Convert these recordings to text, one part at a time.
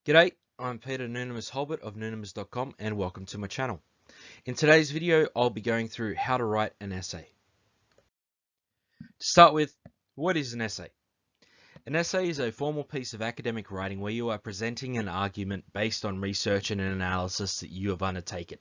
G'day, I'm Peter Noonimus Holbert of noonimus.com and welcome to my channel. In today's video, I'll be going through how to write an essay. To start with, what is an essay? An essay is a formal piece of academic writing where you are presenting an argument based on research and an analysis that you have undertaken.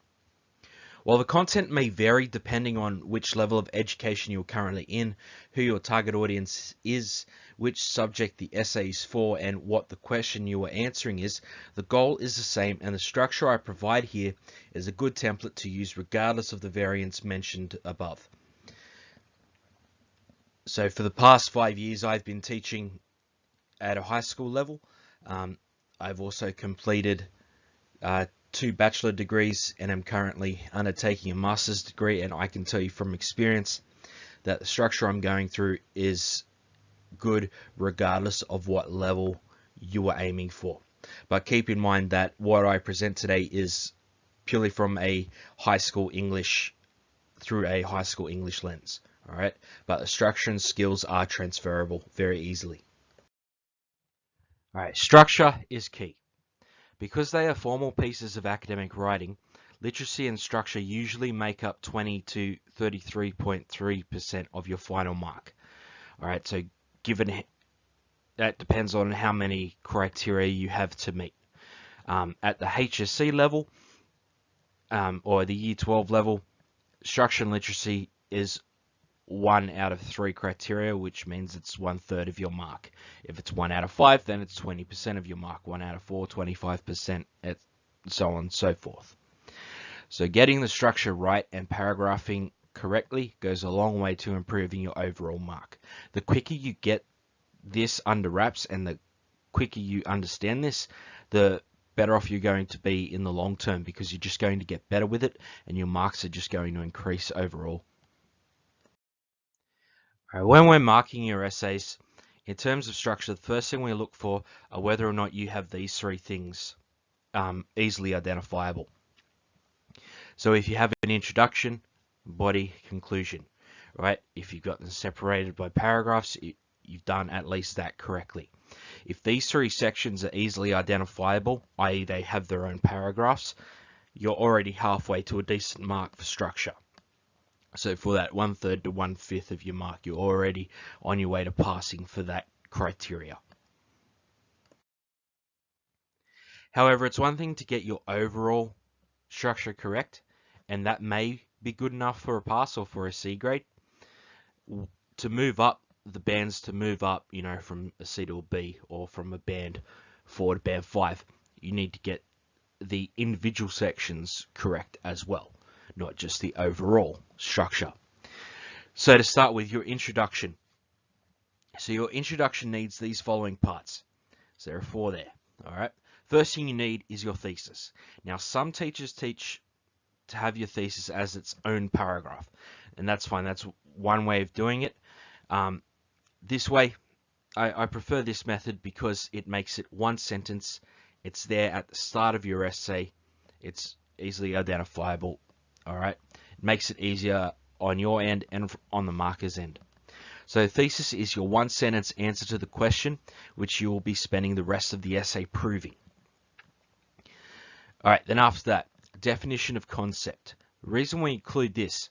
While the content may vary depending on which level of education you're currently in, who your target audience is, which subject the essay is for, and what the question you are answering is, the goal is the same, and the structure I provide here is a good template to use regardless of the variants mentioned above. So for the past 5 years, I've been teaching at a high school level. I've also completed 2 bachelor degrees and I'm currently undertaking a master's degree, and I can tell you from experience that the structure I'm going through is good regardless of what level you are aiming for. But keep in mind that what I present today is purely from a high school English through a high school English lens. Alright, but the structure and skills are transferable very easily. Alright, structure is key. Because they are formal pieces of academic writing, literacy and structure usually make up 20 to 33.3% of your final mark. Alright, so given that depends on how many criteria you have to meet. At the HSC level or the Year 12 level, structure and literacy is 1 out of 3 criteria, which means it's 1/3 of your mark. If it's 1 out of 5, then it's 20% of your mark. 1 out of 4, 25%, and so on and so forth. So getting the structure right and paragraphing correctly goes a long way to improving your overall mark. The quicker you get this under wraps and the quicker you understand this, the better off you're going to be in the long term, because you're just going to get better with it and your marks are just going to increase overall. When we're marking your essays, in terms of structure, the first thing we look for are whether or not you have these 3 things easily identifiable. So if you have an introduction, body, conclusion, right? If you've got them separated by paragraphs, you've done at least that correctly. If these 3 sections are easily identifiable, i.e. they have their own paragraphs, you're already halfway to a decent mark for structure. So for that 1/3 to 1/5 of your mark, you're already on your way to passing for that criteria. However, it's one thing to get your overall structure correct, and that may be good enough for a pass or for a C grade. To move up, the bands to move up, you know, from a C to a B or from a band 4 to band 5, you need to get the individual sections correct as well, not just the overall structure. So to start with, your introduction. So your introduction needs these following parts. So there are 4 there. All right. First thing you need is your thesis. Now, some teachers teach to have your thesis as its own paragraph, and that's fine. That's one way of doing it. This way, I prefer this method because it makes it one sentence. It's there at the start of your essay. It's easily identifiable. All right. It makes it easier on your end and on the marker's end. So thesis is your 1-sentence answer to the question, which you will be spending the rest of the essay proving. All right, then after that, definition of concept. The reason we include this,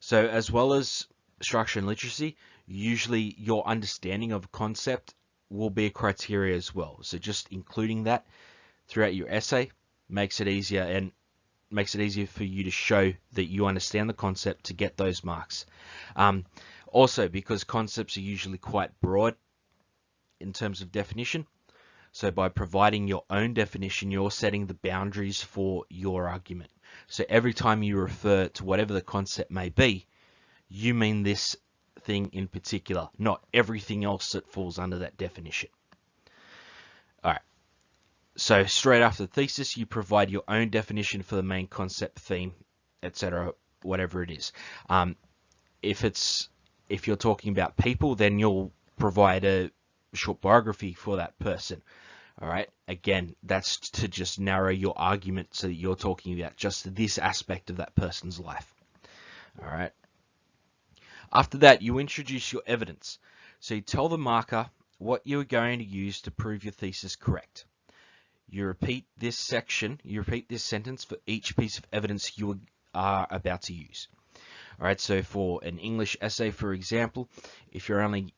so as well as structure and literacy, usually your understanding of a concept will be a criteria as well. So just including that throughout your essay makes it easier, and makes it easier for you to show that you understand the concept to get those marks. Also, because concepts are usually quite broad in terms of definition, so by providing your own definition, you're setting the boundaries for your argument. So every time you refer to whatever the concept may be, you mean this thing in particular, not everything else that falls under that definition. All right. So straight after the thesis, you provide your own definition for the main concept, theme, etc., whatever it is. If you're talking about people, then you'll provide a short biography for that person. All right. Again, that's to just narrow your argument so that you're talking about just this aspect of that person's life. All right. After that, you introduce your evidence. So you tell the marker what you're going to use to prove your thesis correct. You repeat this section, you repeat this sentence for each piece of evidence you are about to use. All right, so for an English essay, for example, if you're only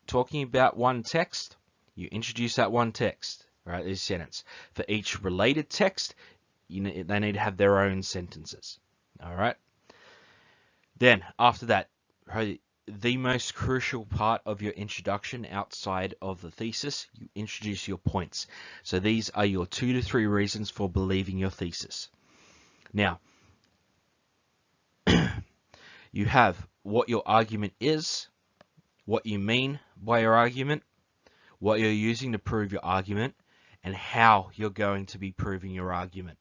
talking about one text, you introduce that one text, right, this sentence. For each related text, they need to have their own sentences. All right. Then after that, right, the most crucial part of your introduction outside of the thesis, you introduce your points. So these are your 2 to 3 reasons for believing your thesis. Now, you have what your argument is, what you mean by your argument, what you're using to prove your argument, and how you're going to be proving your argument.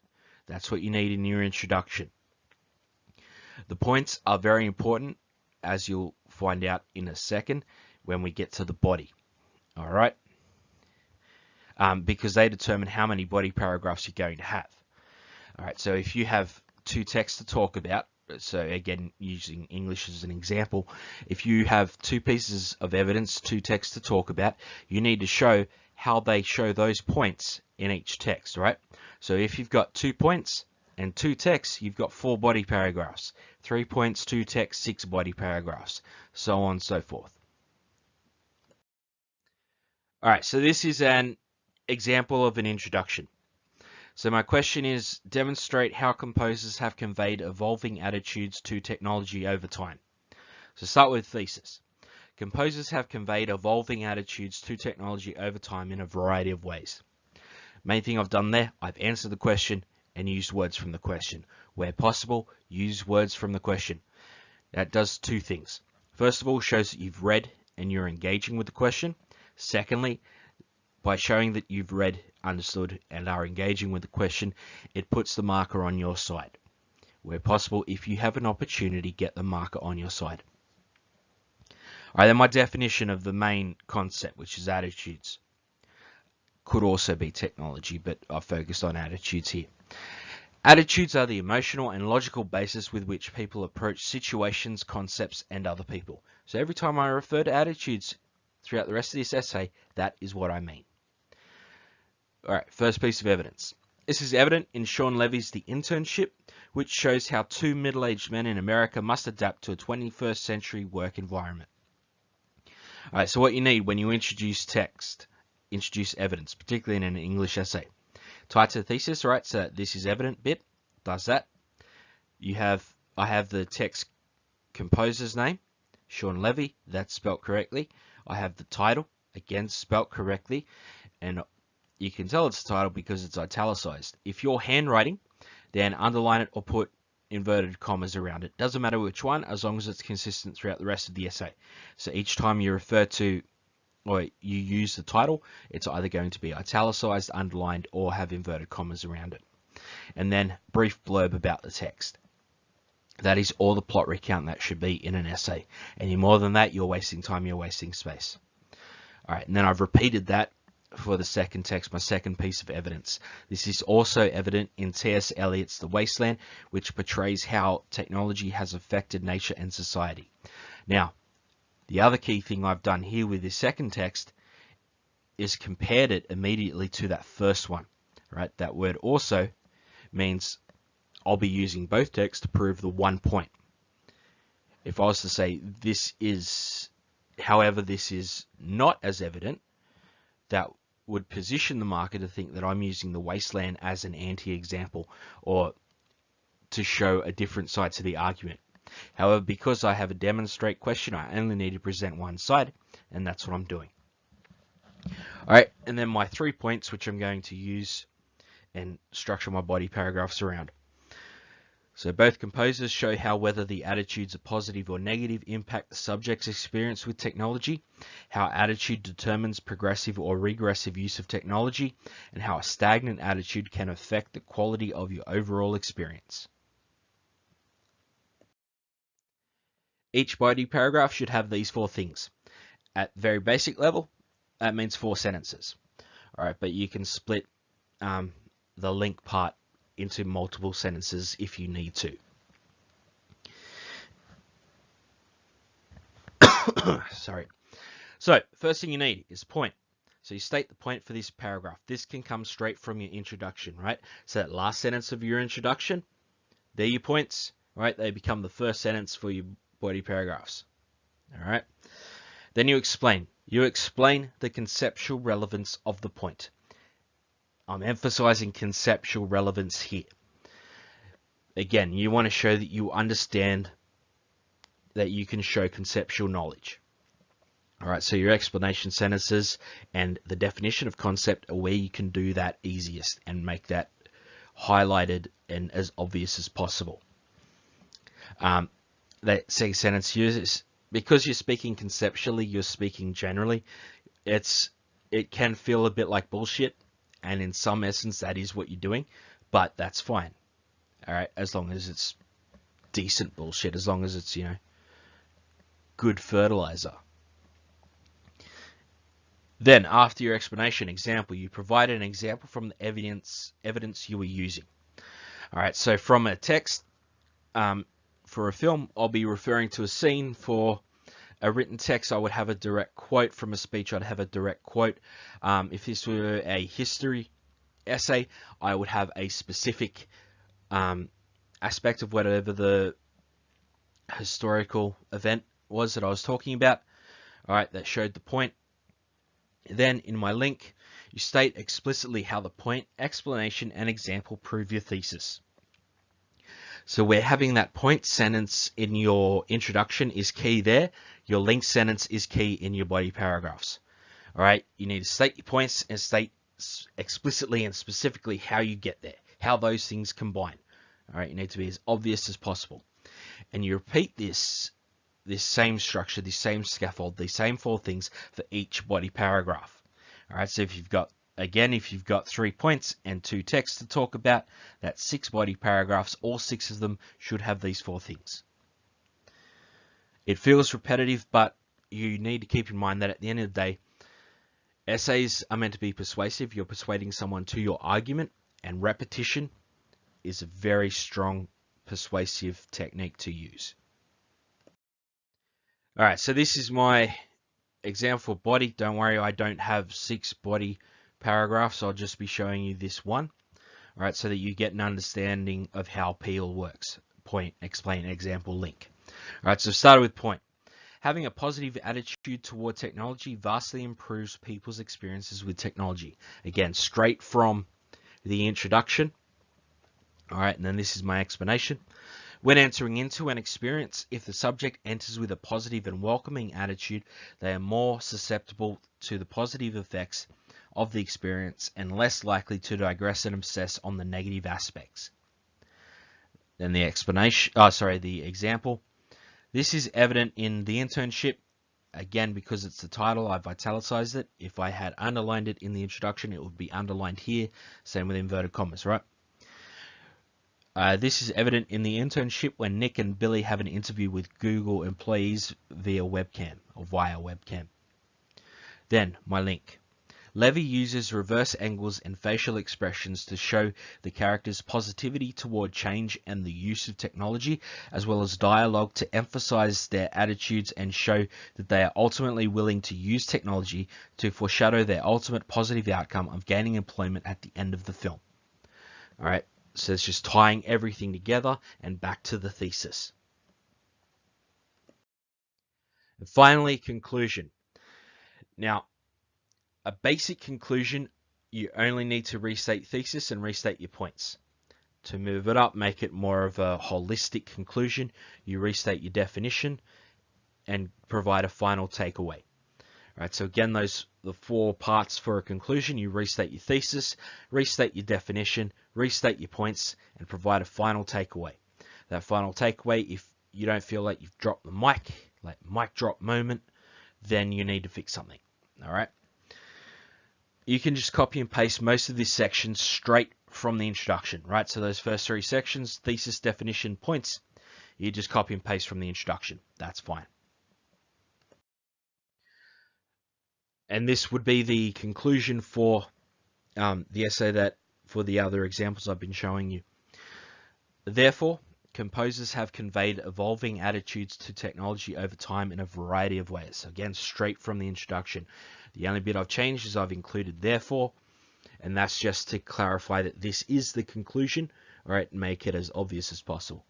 That's what you need in your introduction. The points are very important, as you'll find out in a second when we get to the body. All right? Because they determine how many body paragraphs you're going to have. All right, so if you have 2 texts to talk about, so again, using English as an example, if you have 2 pieces of evidence, 2 texts to talk about, you need to show how they show those points in each text, right? So if you've got 2 points and 2 texts, you've got 4 body paragraphs. 3 points, 2 texts, 6 body paragraphs, so on and so forth. All right, so this is an example of an introduction. So my question is, demonstrate how composers have conveyed evolving attitudes to technology over time. So start with thesis. Composers have conveyed evolving attitudes to technology over time in a variety of ways. Main thing I've done there, I've answered the question and used words from the question. Where possible, use words from the question. That does 2 things. First of all, shows that you've read and you're engaging with the question. Secondly, by showing that you've read, understood, and are engaging with the question, it puts the marker on your side. Where possible, if you have an opportunity, get the marker on your side. All right, then my definition of the main concept, which is attitudes. Could also be technology, but I've focused on attitudes here. Attitudes are the emotional and logical basis with which people approach situations, concepts, and other people. So every time I refer to attitudes throughout the rest of this essay, that is what I mean. All right, first piece of evidence. This is evident in Sean Levy's The Internship, which shows how 2 middle-aged men in America must adapt to a 21st century work environment. All right, so what you need when you introduce text, introduce evidence, particularly in an English essay. Tie to the thesis, right? So this is evident bit, does that. I have the text composer's name, Sean Levy, that's spelt correctly. I have the title, again spelt correctly, and you can tell it's a title because it's italicized. If you're handwriting, then underline it or put inverted commas around it. Doesn't matter which one, as long as it's consistent throughout the rest of the essay. So each time you refer to or you use the title, it's either going to be italicized, underlined, or have inverted commas around it. And then brief blurb about the text. That is all the plot recount that should be in an essay. Any more than that, you're wasting time, you're wasting space. All right, and then I've repeated that for the second text, my second piece of evidence. This is also evident in T.S. Eliot's The Wasteland, which portrays how technology has affected nature and society. Now, the other key thing I've done here with this second text is compared it immediately to that first one, right? That word also means I'll be using both texts to prove the 1 point. If I was to say this is, however, this is not as evident, that would position the marker to think that I'm using The Wasteland as an anti-example or to show a different side to the argument. However, because I have a demonstrate question, I only need to present one side, and that's what I'm doing. All right, and then my 3 points, which I'm going to use and structure my body paragraphs around. So both composers show how whether the attitudes are positive or negative impact the subject's experience with technology, how attitude determines progressive or regressive use of technology, and how a stagnant attitude can affect the quality of your overall experience. Each body paragraph should have these 4 things. At very basic level, that means 4 sentences. All right, but you can split the link part into multiple sentences if you need to. Sorry. So, first thing you need is point. So you state the point for this paragraph. This can come straight from your introduction, right? So that last sentence of your introduction, they're your points, right? They become the first sentence for your body paragraphs. All right. Then you explain. You explain the conceptual relevance of the point. I'm emphasizing conceptual relevance here. Again, you want to show that you understand, that you can show conceptual knowledge. All right, so your explanation sentences and the definition of concept are where you can do that easiest and make that highlighted and as obvious as possible. That second sentence uses, because you're speaking conceptually, you're speaking generally, it can feel a bit like bullshit, and in some essence that is what you're doing, but that's fine. All right, as long as it's decent bullshit, as long as it's, you know, good fertilizer. Then, after your explanation example, you provide an example from the evidence you were using. All right, so from a text, for a film, I'll be referring to a scene. For a written text, I would have a direct quote. From a speech, I'd have a direct quote. If this were a history essay, I would have a specific aspect of whatever the historical event was that I was talking about. All right, that showed the point. Then in my link, you state explicitly how the point, explanation, and example prove your thesis. So we're having that point sentence in your introduction is key there. Your link sentence is key in your body paragraphs. All right, you need to state your points and state explicitly and specifically how you get there, how those things combine. All right, you need to be as obvious as possible. And you repeat this same structure, this same scaffold, these same 4 things for each body paragraph. All right, so if you've got 3 points and 2 texts to talk about, that's 6 body paragraphs. All 6 of them should have these 4 things. It feels repetitive, but you need to keep in mind that at the end of the day, essays are meant to be persuasive. You're persuading someone to your argument, and repetition is a very strong persuasive technique to use. All right, so this is my example for body. Don't worry, I don't have 6 body paragraphs. I'll just be showing you this one. All right, so that you get an understanding of how PEAL works. Point, explain, example, link. All right, so started with point. Having a positive attitude toward technology vastly improves people's experiences with technology. Again, straight from the introduction. All right, and then this is my explanation. When entering into an experience, if the subject enters with a positive and welcoming attitude, they are more susceptible to the positive effects of the experience and less likely to digress and obsess on the negative aspects. Then the example. This is evident in the internship. Again, because it's the title, I've italicized it. If I had underlined it in the introduction, it would be underlined here. Same with inverted commas, right? This is evident in the internship when Nick and Billy have an interview with Google employees via webcam. Then, my link. Levy uses reverse angles and facial expressions to show the characters' positivity toward change and the use of technology, as well as dialogue to emphasize their attitudes and show that they are ultimately willing to use technology to foreshadow their ultimate positive outcome of gaining employment at the end of the film. All right. So it's just tying everything together and back to the thesis. And finally, conclusion. Now, a basic conclusion, you only need to restate thesis and restate your points. To move it up, make it more of a holistic conclusion, you restate your definition and provide a final takeaway. All right, so again, the 4 parts for a conclusion. You restate your thesis, restate your definition, restate your points, and provide a final takeaway. That final takeaway, if you don't feel like you've dropped the mic, like mic drop moment, then you need to fix something. All right. You can just copy and paste most of this section straight from the introduction, right? So those first 3 sections, thesis, definition, points, you just copy and paste from the introduction. That's fine. And this would be the conclusion for the essay that for the other examples I've been showing you. Therefore, composers have conveyed evolving attitudes to technology over time in a variety of ways. Again, straight from the introduction. The only bit I've changed is I've included therefore, and that's just to clarify that this is the conclusion, all right, and make it as obvious as possible.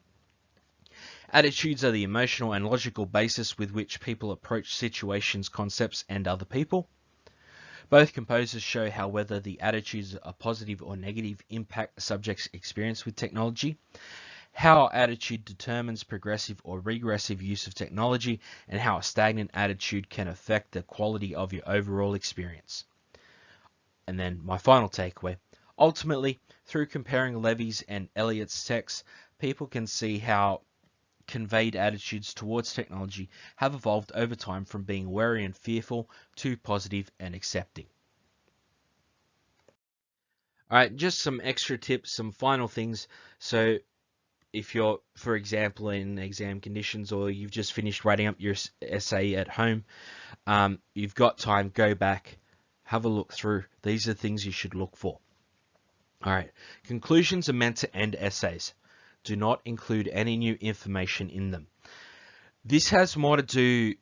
Attitudes are the emotional and logical basis with which people approach situations, concepts, and other people. Both composers show how whether the attitudes are positive or negative impact a subject's experience with technology, how our attitude determines progressive or regressive use of technology, and how a stagnant attitude can affect the quality of your overall experience. And then my final takeaway. Ultimately, through comparing Levy's and Eliot's texts, people can see how conveyed attitudes towards technology have evolved over time from being wary and fearful to positive and accepting. All right, just some extra tips, some final things. So if you're, for example, in exam conditions, or you've just finished writing up your essay at home, you've got time, go back, have a look through. These are things you should look for. All right, conclusions are meant to end essays. Do not include any new information in them. This has more to do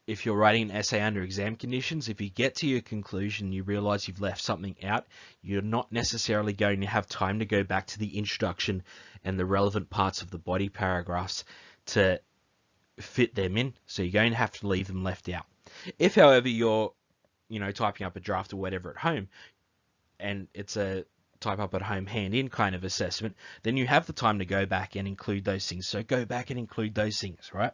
if you're writing an essay under exam conditions. If you get to your conclusion, you realize you've left something out, you're not necessarily going to have time to go back to the introduction and the relevant parts of the body paragraphs to fit them in. So you're going to have to leave them left out. If, however, you're, typing up a draft or whatever at home, and it's a type up at home hand in kind of assessment, then you have the time to go back and include those things. So go back and include those things, right?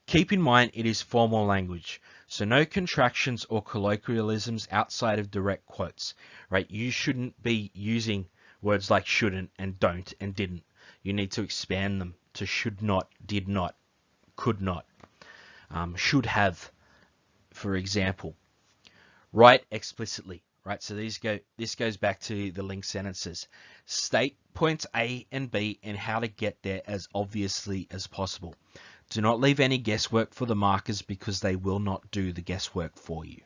Keep in mind it is formal language, so no contractions or colloquialisms outside of direct quotes, right? You shouldn't be using words like shouldn't and don't and didn't. You need to expand them to should not, did not, could not, should have, for example. Write explicitly. Right, so this goes back to the linked sentences. State points A and B and how to get there as obviously as possible. Do not leave any guesswork for the markers, because they will not do the guesswork for you.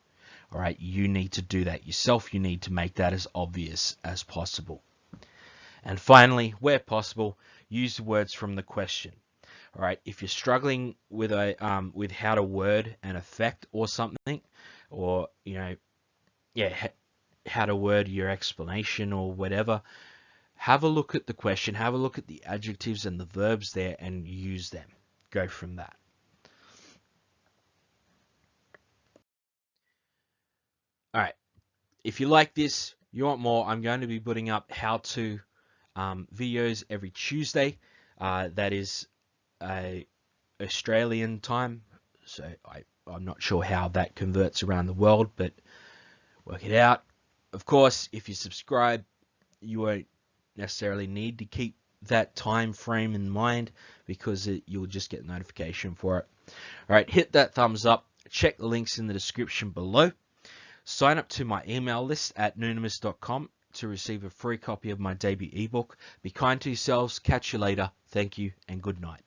All right, you need to do that yourself. You need to make that as obvious as possible. And finally, where possible, use the words from the question. All right, if you're struggling with with how to word an effect or something, or how to word your explanation or whatever, have a look at the question, have a look at the adjectives and the verbs there and use them. Go from that. All right. If you like this, you want more, I'm going to be putting up how-to videos every Tuesday. That is Australian time. So I'm not sure how that converts around the world, but work it out. Of course, if you subscribe, you won't necessarily need to keep that time frame in mind, because you'll just get notification for it. All right, hit that thumbs up. Check the links in the description below. Sign up to my email list at noonimus.com to receive a free copy of my debut ebook. Be kind to yourselves. Catch you later. Thank you and good night.